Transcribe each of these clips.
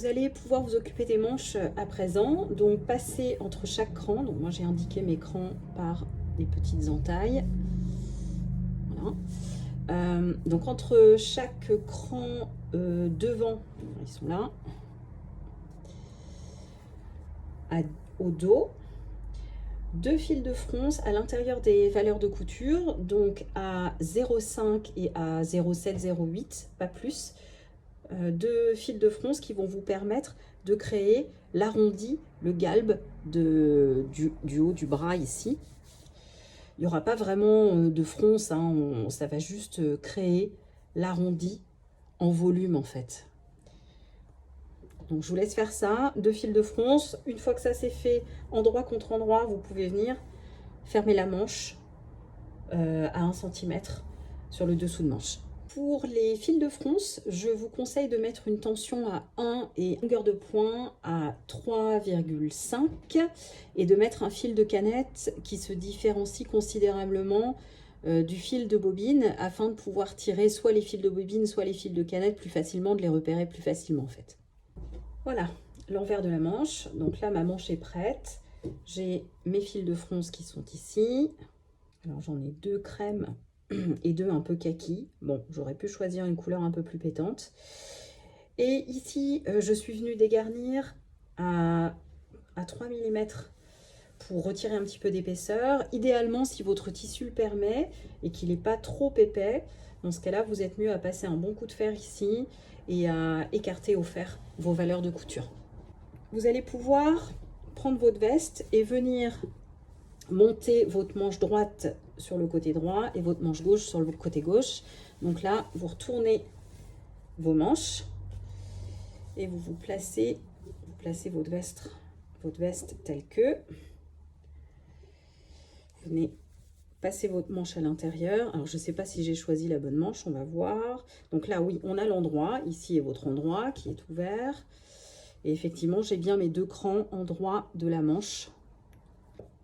Vous allez pouvoir vous occuper des manches à présent, donc passer entre chaque cran. Donc moi j'ai indiqué mes crans par des petites entailles. Voilà. Donc entre chaque cran devant, ils sont là, au dos, 2 fils de fronce à l'intérieur des valeurs de couture, donc à 0,5 et à 0,7, 0,8, pas plus. 2 fils de fronce qui vont vous permettre de créer l'arrondi, le galbe du haut du bras ici. Il n'y aura pas vraiment de fronce, hein, ça va juste créer l'arrondi en volume en fait. Donc je vous laisse faire ça, 2 fils de fronce. Une fois que ça c'est fait, endroit contre endroit, vous pouvez venir fermer la manche à 1 cm sur le dessous de manche. Pour les fils de fronce, je vous conseille de mettre une tension à 1 et longueur de point à 3,5 et de mettre un fil de canette qui se différencie considérablement du fil de bobine afin de pouvoir tirer soit les fils de bobine, soit les fils de canette plus facilement, de les repérer plus facilement en fait. Voilà, l'envers de la manche. Donc là, ma manche est prête. J'ai mes fils de fronce qui sont ici. Alors j'en ai 2 crèmes et 2 un peu kaki. Bon, j'aurais pu choisir une couleur un peu plus pétante. Et ici, je suis venue dégarnir à 3 mm pour retirer un petit peu d'épaisseur. Idéalement, si votre tissu le permet et qu'il n'est pas trop épais, dans ce cas-là, vous êtes mieux à passer un bon coup de fer ici et à écarter au fer vos valeurs de couture. Vous allez pouvoir prendre votre veste et venir monter votre manche droite sur le côté droit et votre manche gauche sur le côté gauche. Donc là, vous retournez vos manches et vous placez votre veste telle que. Vous venez passer votre manche à l'intérieur. Alors je ne sais pas si j'ai choisi la bonne manche, on va voir. Donc là oui, on a l'endroit, ici est votre endroit qui est ouvert. Et effectivement, j'ai bien mes 2 crans en droit de la manche.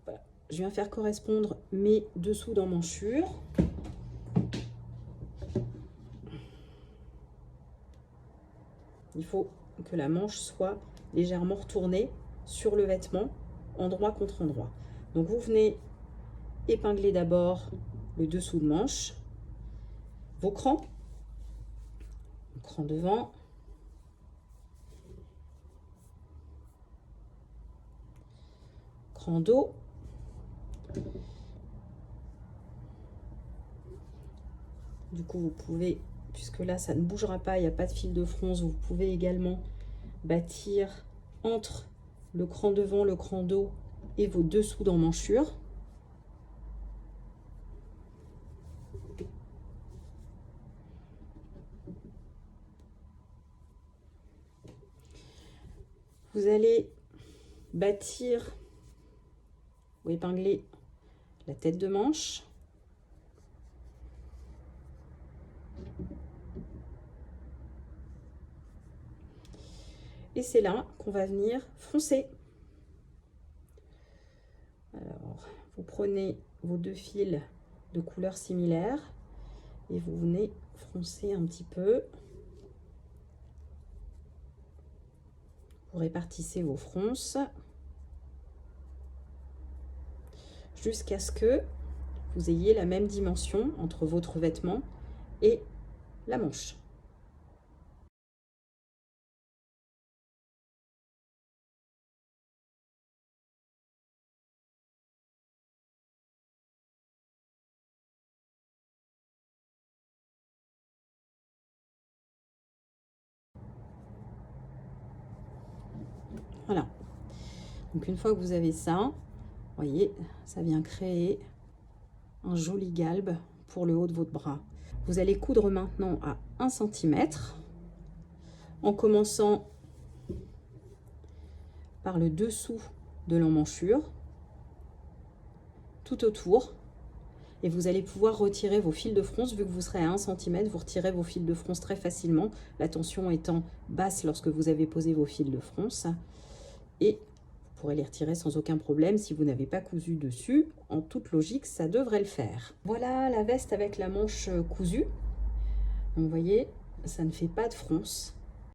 Voilà. Je viens faire correspondre mes dessous d'emmanchure. Il faut que la manche soit légèrement retournée sur le vêtement, endroit contre endroit. Donc vous venez épingler d'abord le dessous de manche, vos crans, cran devant, cran dos, du coup vous pouvez, puisque là ça ne bougera pas, il n'y a pas de fil de fronce, vous pouvez également bâtir entre le cran devant, le cran dos et vos dessous d'emmanchure. Vous allez bâtir ou épingler la tête de manche. Et c'est là qu'on va venir froncer. Alors, vous prenez vos 2 fils de couleurs similaires et vous venez froncer un petit peu. Vous répartissez vos fronces jusqu'à ce que vous ayez la même dimension entre votre vêtement et la manche. Voilà. Donc une fois que vous avez ça, vous voyez, ça vient créer un joli galbe pour le haut de votre bras. Vous allez coudre maintenant à 1 cm en commençant par le dessous de l'emmanchure, tout autour, et vous allez pouvoir retirer vos fils de fronce. Vu que vous serez à 1 cm, vous retirez vos fils de fronce très facilement, la tension étant basse lorsque vous avez posé vos fils de fronce, et vous pourrez les retirer sans aucun problème si vous n'avez pas cousu dessus. En toute logique, ça devrait le faire. Voilà la veste avec la manche cousue. Donc, vous voyez, ça ne fait pas de fronce.